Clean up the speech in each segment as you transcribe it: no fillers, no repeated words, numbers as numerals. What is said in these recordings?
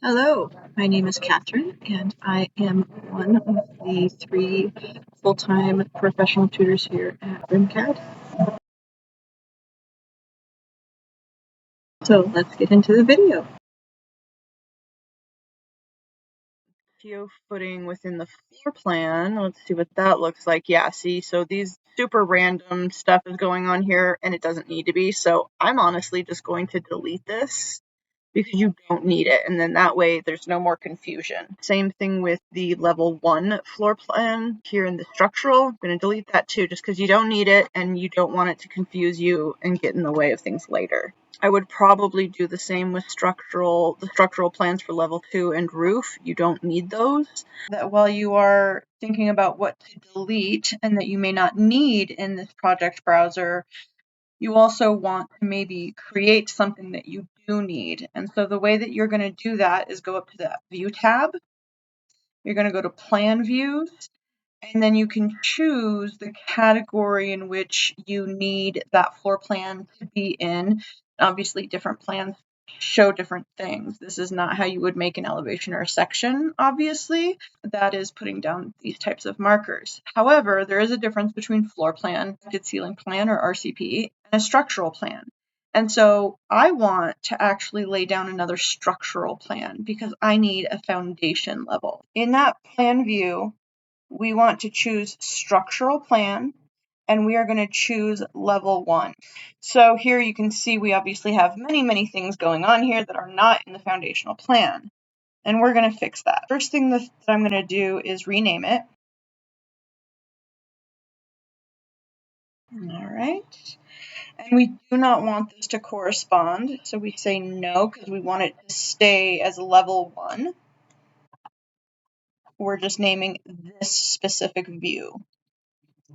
Hello, my name is Catherine, and I am one of the 3 full-time professional tutors here at RMCAD. So let's get into the video. Geo-footing within the floor plan. Let's see what that looks like. Yeah, see, so these super random stuff is going on here, and it doesn't need to be. So I'm honestly just going to delete this because you don't need it, and then that way there's no more confusion. Same thing with the level 1 floor plan here in the structural. I'm going to delete that too just because you don't need it and you don't want it to confuse you and get in the way of things later. I would probably do the same with the structural plans for level 2 and roof. You don't need those. That while you are thinking about what to delete and that you may not need in this project browser, you also want to maybe create something that you do need. And so the way that you're going to do that is go up to the View tab. You're going to go to Plan Views, and then you can choose the category in which you need that floor plan to be in. Obviously, different plans show different things. This is not how you would make an elevation or a section, obviously. That is putting down these types of markers. However, there is a difference between floor plan, ceiling plan, or RCP, and a structural plan. And so I want to actually lay down another structural plan because I need a foundation level. In that plan view, we want to choose structural plan, and we are going to choose level 1. So here you can see we obviously have many things going on here that are not in the foundational plan, and we're going to fix that. First thing that I'm going to do is rename it. All right. And we do not want this to correspond, so we say no because we want it to stay as level 1. We're just naming this specific view.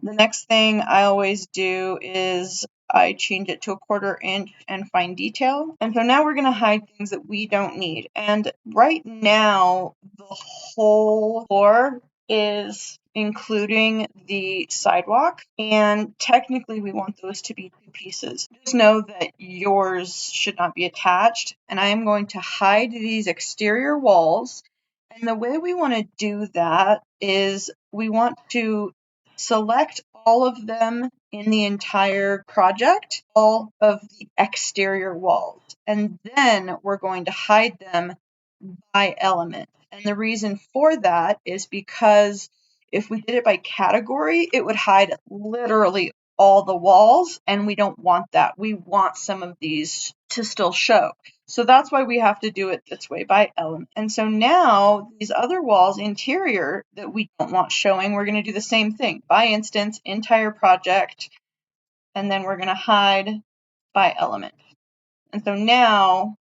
The next thing I always do is I change it to a 1/4 inch and fine detail. And so now we're going to hide things that we don't need. And right now, the whole floor is including the sidewalk. And technically, we want those to be 2 pieces. Just know that yours should not be attached. And I am going to hide these exterior walls. And the way we want to do that is we want to select all of them in the entire project, all of the exterior walls, and then we're going to hide them by element. And the reason for that is because if we did it by category, it would hide literally all the walls, and we don't want that. We want some of these to still show. So that's why we have to do it this way by element. And so now these other walls interior that we don't want showing, we're going to do the same thing by instance, entire project, and then we're going to hide by element. And so now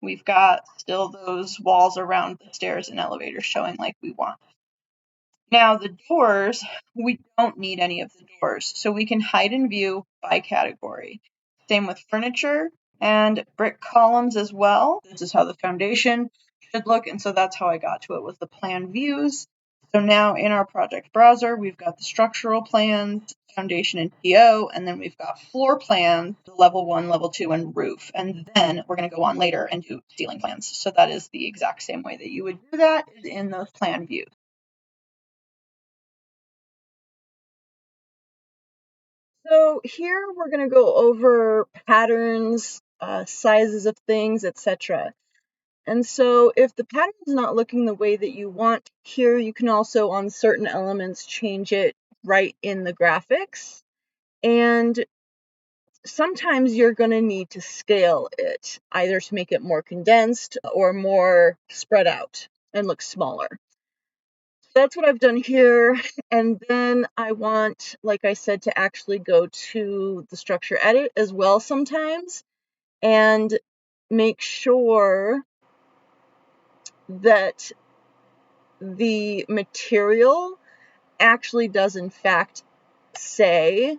we've got still those walls around the stairs and elevators showing like we want. Now the doors, we don't need any of the doors, so we can hide in view by category. Same with furniture and brick columns as well. This is how the foundation should look, and so that's how I got to it, was the plan views. So now in our project browser, we've got the structural plans, foundation and TO, and then we've got floor plans, level 1, level 2, and roof. And then we're going to go on later and do ceiling plans. So that is the exact same way that you would do that, is in those plan views. So here we're going to go over patterns, sizes of things, etc. And so if the pattern is not looking the way that you want here, you can also on certain elements change it right in the graphics. And sometimes you're going to need to scale it, either to make it more condensed or more spread out and look smaller. That's what I've done here. And then I want, like I said, to actually go to the structure edit as well sometimes and make sure that the material actually does in fact say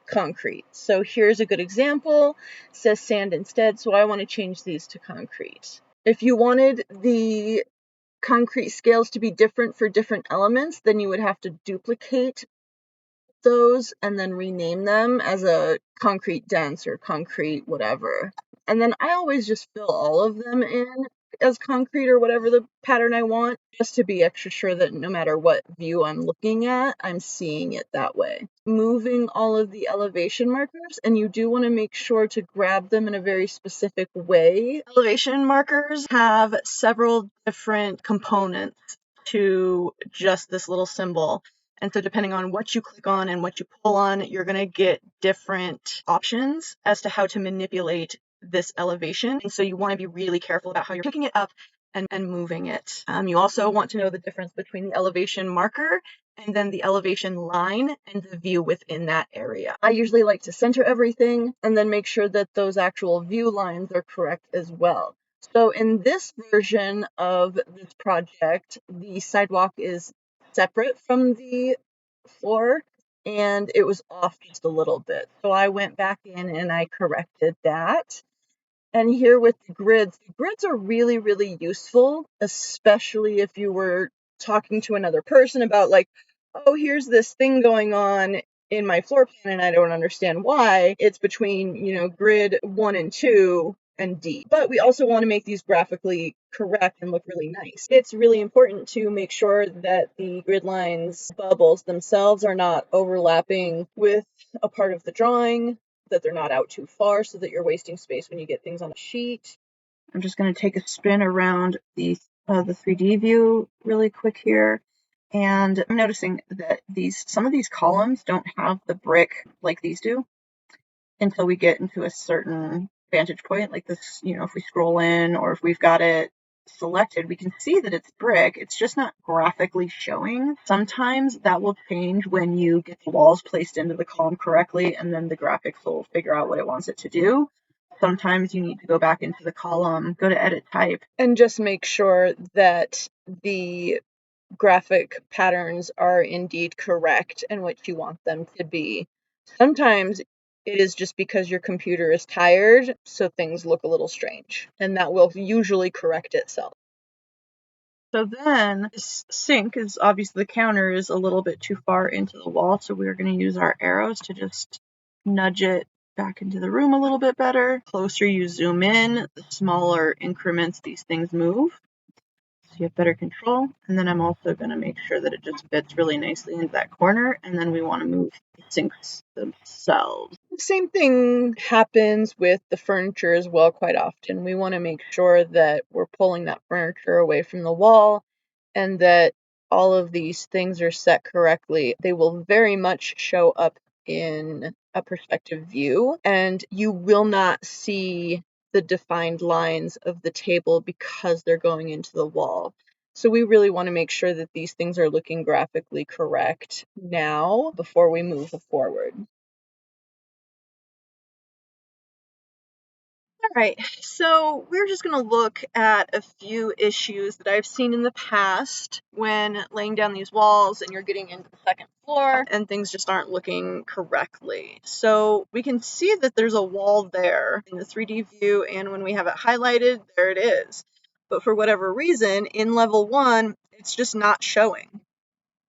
concrete. So here's a good example. It says sand instead, so I want to change these to concrete. If you wanted the concrete scales to be different for different elements, then you would have to duplicate those and then rename them as a concrete dense or concrete whatever. And then I always just fill all of them in as concrete or whatever the pattern I want, just to be extra sure that no matter what view I'm looking at, I'm seeing it that way. Moving all of the elevation markers, and you do want to make sure to grab them in a very specific way. Elevation markers have several different components to just this little symbol. And so depending on what you click on and what you pull on, you're going to get different options as to how to manipulate this elevation. And so you want to be really careful about how you're picking it up and moving it. You also want to know the difference between the elevation marker and then the elevation line and the view within that area. I usually like to center everything and then make sure that those actual view lines are correct as well. So in this version of this project, the sidewalk is separate from the floor and it was off just a little bit. So I went back in and I corrected that. And here with the grids are really, really useful, especially if you were talking to another person about like, oh, here's this thing going on in my floor plan and I don't understand why. It's between, grid 1 and 2 and D. But we also want to make these graphically correct and look really nice. It's really important to make sure that the grid lines bubbles themselves are not overlapping with a part of the drawing, that they're not out too far so that you're wasting space when you get things on a sheet. I'm just going to take a spin around the 3D view really quick here. And I'm noticing that some of these columns don't have the brick like these do until we get into a certain vantage point like this. If we scroll in or if we've got it selected, we can see that it's brick. It's just not graphically showing. Sometimes that will change when you get the walls placed into the column correctly, and then the graphics will figure out what it wants it to do. Sometimes you need to go back into the column, go to edit type, and just make sure that the graphic patterns are indeed correct and what you want them to be. Sometimes it is just because your computer is tired, so things look a little strange, and that will usually correct itself. So then this sink is obviously the counter is a little bit too far into the wall, so we're going to use our arrows to just nudge it back into the room a little bit better. The closer you zoom in, the smaller increments these things move. So you have better control. And then I'm also going to make sure that it just fits really nicely into that corner. And then we want to move the sinks themselves. The same thing happens with the furniture as well quite often. We want to make sure that we're pulling that furniture away from the wall and that all of these things are set correctly. They will very much show up in a perspective view, and you will not see the defined lines of the table because they're going into the wall. So we really want to make sure that these things are looking graphically correct now before we move forward. All right, so we're just going to look at a few issues that I've seen in the past when laying down these walls and you're getting into the second floor and things just aren't looking correctly. So we can see that there's a wall there in the 3D view, and when we have it highlighted, there it is. But for whatever reason, in level 1, it's just not showing.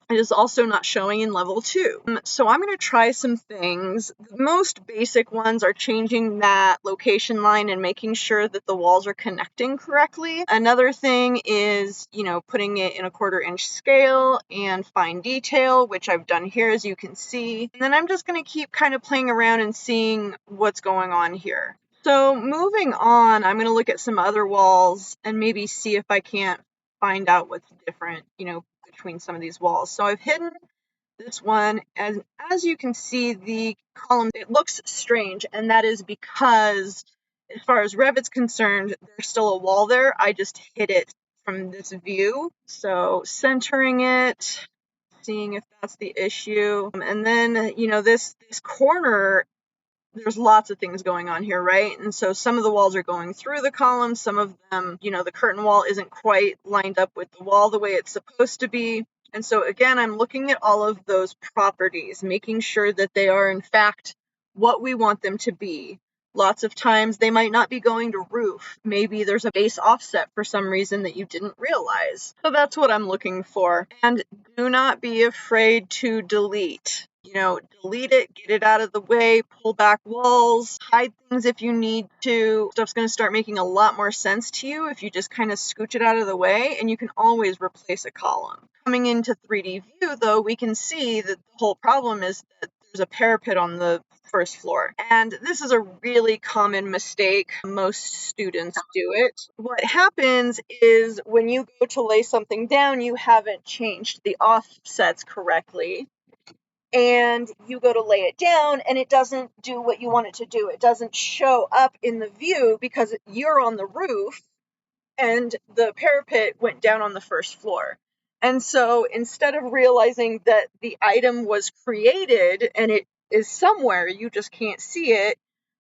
It is also not showing in level 2. So I'm going to try some things. The most basic ones are changing that location line and making sure that the walls are connecting correctly. Another thing is, putting it in a 1/4 inch scale and fine detail, which I've done here, as you can see. And then I'm just going to keep kind of playing around and seeing what's going on here. So moving on, I'm going to look at some other walls and maybe see if I can't find out what's different, between some of these walls. So I've hidden this one, and as you can see, the column, it looks strange, and that is because as far as Revit's concerned, there's still a wall there. I just hid it from this view. So centering it, seeing if that's the issue. And then, this corner, there's lots of things going on here, right? And so some of the walls are going through the columns, some of them, the curtain wall isn't quite lined up with the wall the way it's supposed to be. And so again, I'm looking at all of those properties, making sure that they are in fact what we want them to be. Lots of times they might not be going to roof. Maybe there's a base offset for some reason that you didn't realize. So that's what I'm looking for. And do not be afraid to delete. delete it, get it out of the way, pull back walls, hide things if you need to. Stuff's going to start making a lot more sense to you if you just kind of scooch it out of the way, and you can always replace a column. Coming into 3D view, though, we can see that the whole problem is that there's a parapet on the first floor. And this is a really common mistake. Most students do it. What happens is when you go to lay something down, you haven't changed the offsets correctly. And you go to lay it down and it doesn't do what you want it to do. It doesn't show up in the view because you're on the roof and the parapet went down on the first floor. And so instead of realizing that the item was created and it is somewhere, you just can't see it,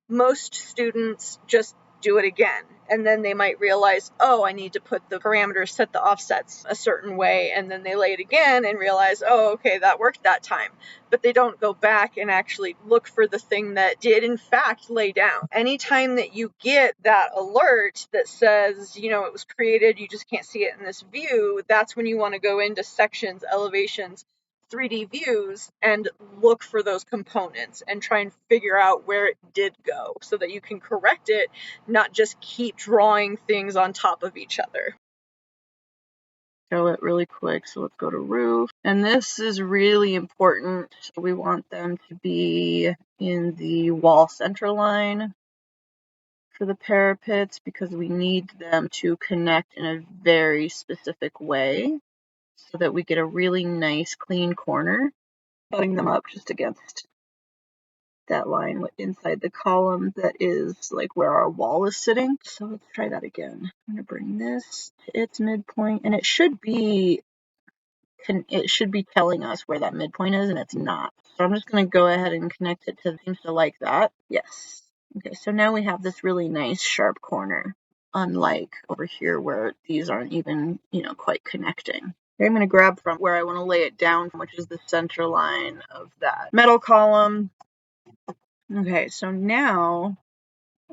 most students just do it again. And then they might realize, oh, I need to put the parameters, set the offsets a certain way. And then they lay it again and realize, oh, okay, that worked that time. But they don't go back and actually look for the thing that did in fact lay down. Anytime that you get that alert that says, it was created, you just can't see it in this view, that's when you want to go into sections, elevations, 3D views and look for those components and try and figure out where it did go so that you can correct it, not just keep drawing things on top of each other. Show it really quick. So let's go to roof. And this is really important. We want them to be in the wall center line for the parapets because we need them to connect in a very specific way so that we get a really nice clean corner, butting them up just against that line inside the column that is like where our wall is sitting. So let's try that again. I'm going to bring this to its midpoint, and it should be telling us where that midpoint is, and it's not. So I'm just going to go ahead and connect it to seems to like that. Yes. Okay, so now we have this really nice sharp corner, unlike over here where these aren't even, quite connecting. Okay, I'm going to grab from where I want to lay it down, which is the center line of that metal column. Okay, so now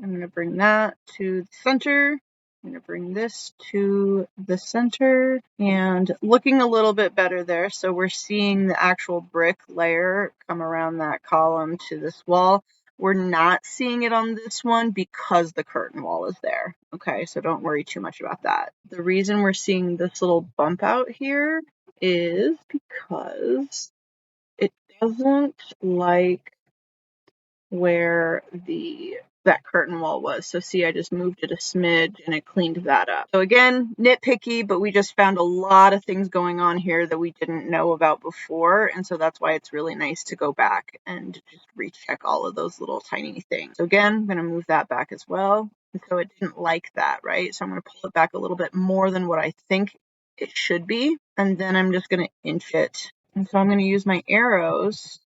I'm going to bring that to the center. I'm going to bring this to the center and looking a little bit better there. So we're seeing the actual brick layer come around that column to this wall. We're not seeing it on this one because the curtain wall is there. Okay, so don't worry too much about that. The reason we're seeing this little bump out here is because it doesn't like where that curtain wall was. So see, I just moved it a smidge and it cleaned that up. So again, nitpicky, but we just found a lot of things going on here that we didn't know about before. And so that's why it's really nice to go back and just recheck all of those little tiny things. So again, I'm going to move that back as well. And so it didn't like that, right? So I'm going to pull it back a little bit more than what I think it should be. And then I'm just going to inch it. And so I'm going to use my arrows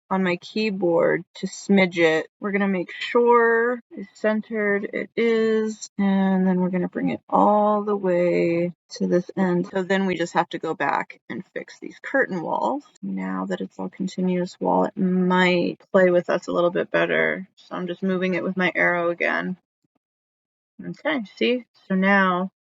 on my keyboard to smidge it. We're going to make sure it's centered. It is. And then we're going to bring it all the way to this end. So then we just have to go back and fix these curtain walls. Now that it's all continuous wall, it might play with us a little bit better. So I'm just moving it with my arrow again. Okay, see? So now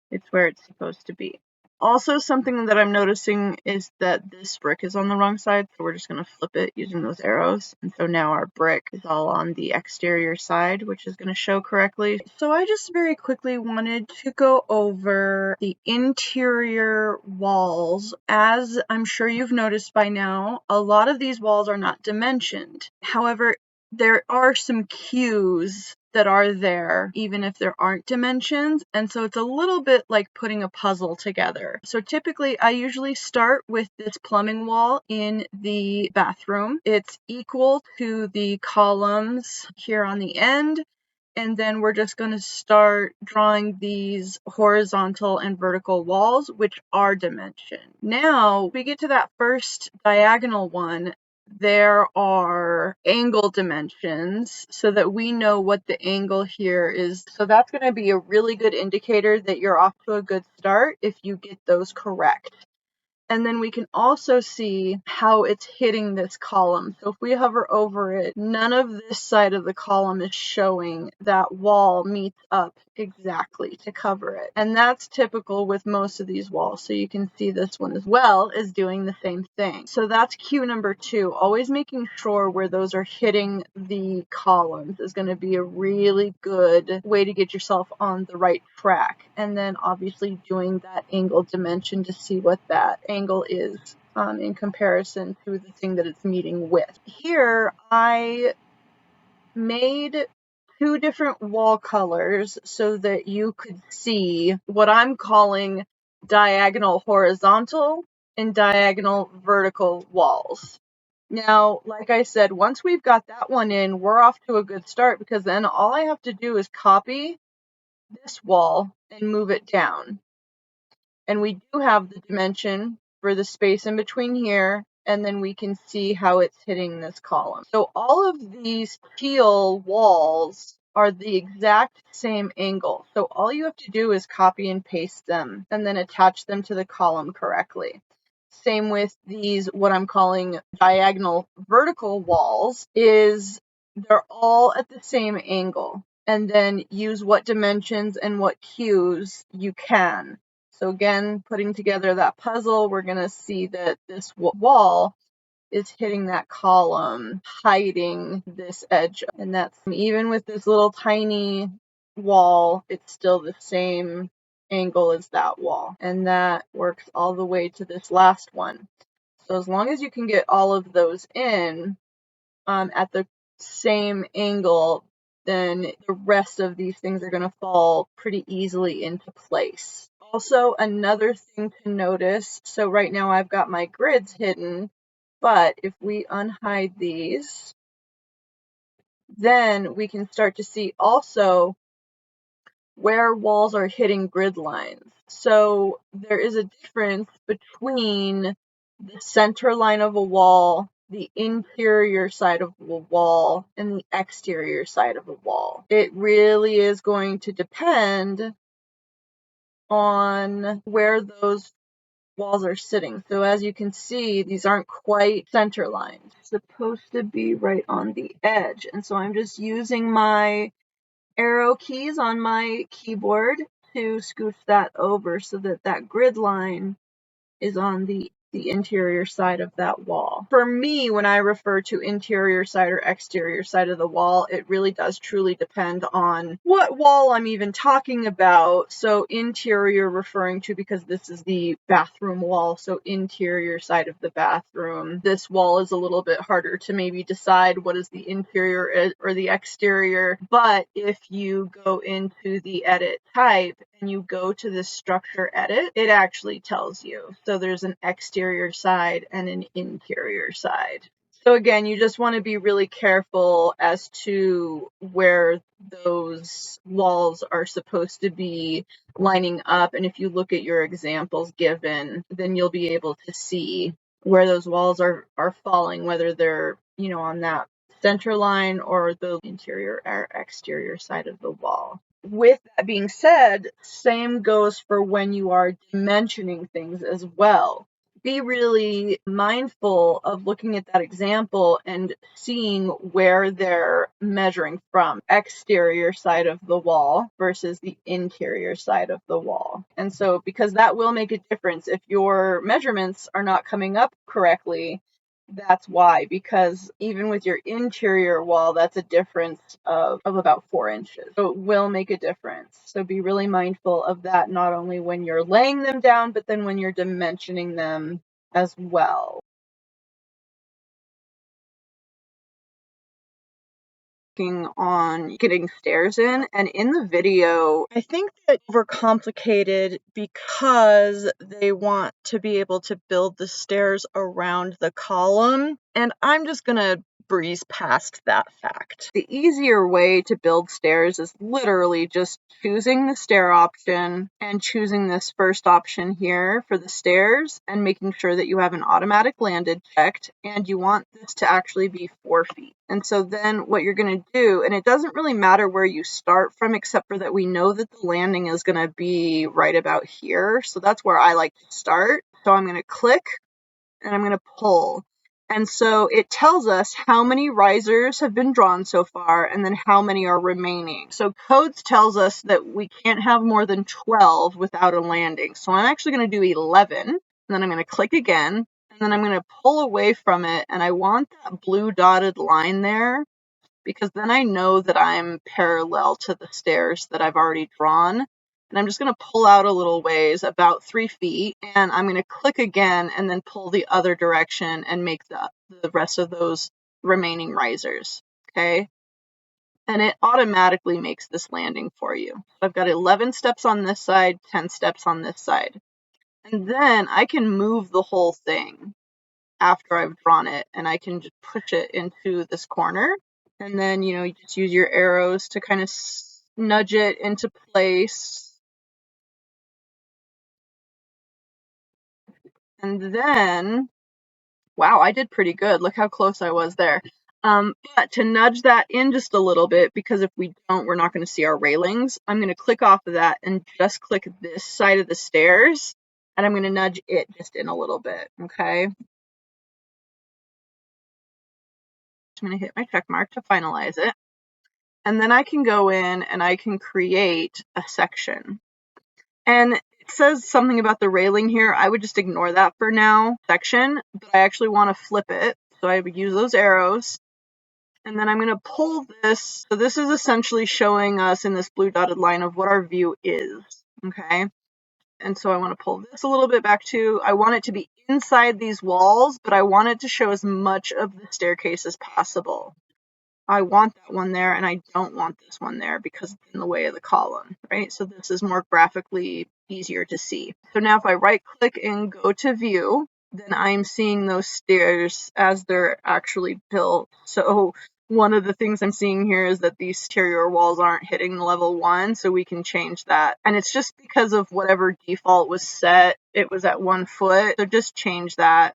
it's where it's supposed to be. Also, something that I'm noticing is that this brick is on the wrong side, so we're just going to flip it using those arrows. And so now our brick is all on the exterior side, which is going to show correctly. So I just very quickly wanted to go over the interior walls. As I'm sure you've noticed by now, a lot of these walls are not dimensioned. However, there are some cues that are there, even if there aren't dimensions. And so it's a little bit like putting a puzzle together. So typically I usually start with this plumbing wall in the bathroom. It's equal to the columns here on the end. And then we're just going to start drawing these horizontal and vertical walls, which are dimensioned. Now we get to that first diagonal one. There are angle dimensions so that we know what the angle here is. So that's going to be a really good indicator that you're off to a good start if you get those correct. And then we can also see how it's hitting this column. So if we hover over it, none of this side of the column is showing that wall meets up exactly to cover it. And that's typical with most of these walls. So you can see this one as well is doing the same thing. So that's cue number 2. Always making sure where those are hitting the columns is going to be a really good way to get yourself on the right track. And then obviously doing that angle dimension to see what that angle is in comparison to the thing that it's meeting with. Here, I made 2 different wall colors so that you could see what I'm calling diagonal horizontal and diagonal vertical walls. Now, like I said, once we've got that one in, we're off to a good start, because then all I have to do is copy this wall and move it down. And we do have the dimension for the space in between here, and then we can see how it's hitting this column. So all of these teal walls are the exact same angle. So all you have to do is copy and paste them and then attach them to the column correctly. Same with these, what I'm calling diagonal vertical walls, is they're all at the same angle. And then use what dimensions and what cues you can. So again, putting together that puzzle, we're going to see that this wall is hitting that column, hiding this edge. And that's even with this little tiny wall, it's still the same angle as that wall. And that works all the way to this last one. So as long as you can get all of those in at the same angle, then the rest of these things are going to fall pretty easily into place. Also, another thing to notice, so right now I've got my grids hidden, but if we unhide these, then we can start to see also where walls are hitting grid lines. So there is a difference between the center line of a wall, the interior side of a wall, and the exterior side of a wall. It really is going to depend on where those walls are sitting. So as you can see, these aren't quite center lines. It's supposed to be right on the edge. And so I'm just using my arrow keys on my keyboard to scooch that over so that that grid line is on the interior side of that wall. For me, when I refer to interior side or exterior side of the wall, it really does truly depend on what wall I'm even talking about. So interior referring to, because this is the bathroom wall, so interior side of the bathroom. This wall is a little bit harder to maybe decide what is the interior or the exterior, but if you go into the edit type and you go to the structure edit, it actually tells you. So there's an exterior side and an interior side. So again, you just want to be really careful as to where those walls are supposed to be lining up. And if you look at your examples given, then you'll be able to see where those walls are falling, whether they're, on that center line or the interior or exterior side of the wall. With that being said, same goes for when you are dimensioning things as well. Be really mindful of looking at that example and seeing where they're measuring from. Exterior side of the wall versus the interior side of the wall. And so, because that will make a difference if your measurements are not coming up correctly, that's why, because even with your interior wall, that's a difference of about 4 inches. So it will make a difference. So be really mindful of that, not only when you're laying them down, but then when you're dimensioning them as well. On getting stairs in, and in the video I think that overcomplicated because they want to be able to build the stairs around the column, and I'm just gonna breeze past that fact. The easier way to build stairs is literally just choosing the stair option and choosing this first option here for the stairs and making sure that you have an automatic landed checked, and you want this to actually be 4 feet. And so then what you're going to do, and it doesn't really matter where you start from, except for that we know that the landing is going to be right about here. So that's where I like to start. So I'm going to click and I'm going to pull. And so it tells us how many risers have been drawn so far and then how many are remaining. So codes tells us that we can't have more than 12 without a landing. So I'm actually going to do 11, and then I'm going to click again, and then I'm going to pull away from it, and I want that blue dotted line there because then I know that I'm parallel to the stairs that I've already drawn. And I'm just going to pull out a little ways, about 3 feet, and I'm going to click again and then pull the other direction and make the rest of those remaining risers, okay? And it automatically makes this landing for you. So I've got 11 steps on this side, 10 steps on this side. And then I can move the whole thing after I've drawn it, and I can just push it into this corner. And then, you just use your arrows to kind of nudge it into place. And then, wow, I did pretty good. Look how close I was there. But to nudge that in just a little bit, because if we don't, we're not going to see our railings, I'm going to click off of that and just click this side of the stairs, and I'm going to nudge it just in a little bit, okay? I'm going to hit my check mark to finalize it. And then I can go in and I can create a section. And it says something about the railing here. I would just ignore that for now, section, but I actually want to flip it. So I would use those arrows. And then I'm going to pull this. So this is essentially showing us in this blue dotted line of what our view is, okay? And so I want to pull this a little bit back too. I want it to be inside these walls, but I want it to show as much of the staircase as possible. I want that one there, and I don't want this one there because it's in the way of the column, right? So this is more graphically easier to see. So now if I right click and go to view, then I'm seeing those stairs as they're actually built. So one of the things I'm seeing here is that these exterior walls aren't hitting level 1, so we can change that. And it's just because of whatever default was set, it was at 1 foot. So just change that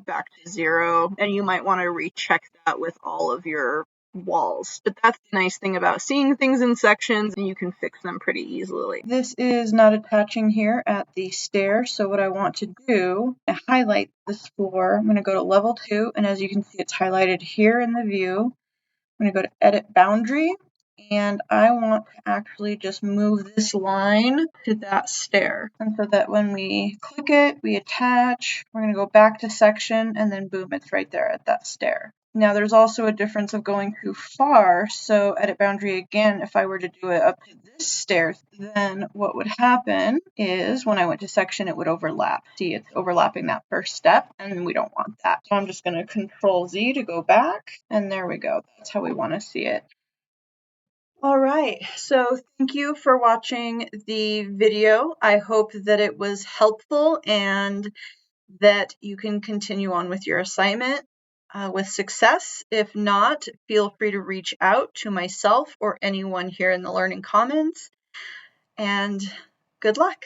back to 0, and you might want to recheck that with all of your walls. But that's the nice thing about seeing things in sections, and you can fix them pretty easily. This is not attaching here at the stair, so what I want to do is highlight this floor. I'm going to go to level 2, and as you can see, it's highlighted here in the view. I'm going to go to edit boundary, and I want to actually just move this line to that stair. And so that when we click it, we attach, we're going to go back to section, and then boom, it's right there at that stair. Now there's also a difference of going too far, so edit boundary again, if I were to do it up to this stair, then what would happen is when I went to section, it would overlap. See, it's overlapping that first step, and we don't want that. So I'm just going to Control Z to go back, and there we go. That's how we want to see it. All right, so thank you for watching the video. I hope that it was helpful and that you can continue on with your assignment with success. If not, feel free to reach out to myself or anyone here in the Learning Commons, and good luck.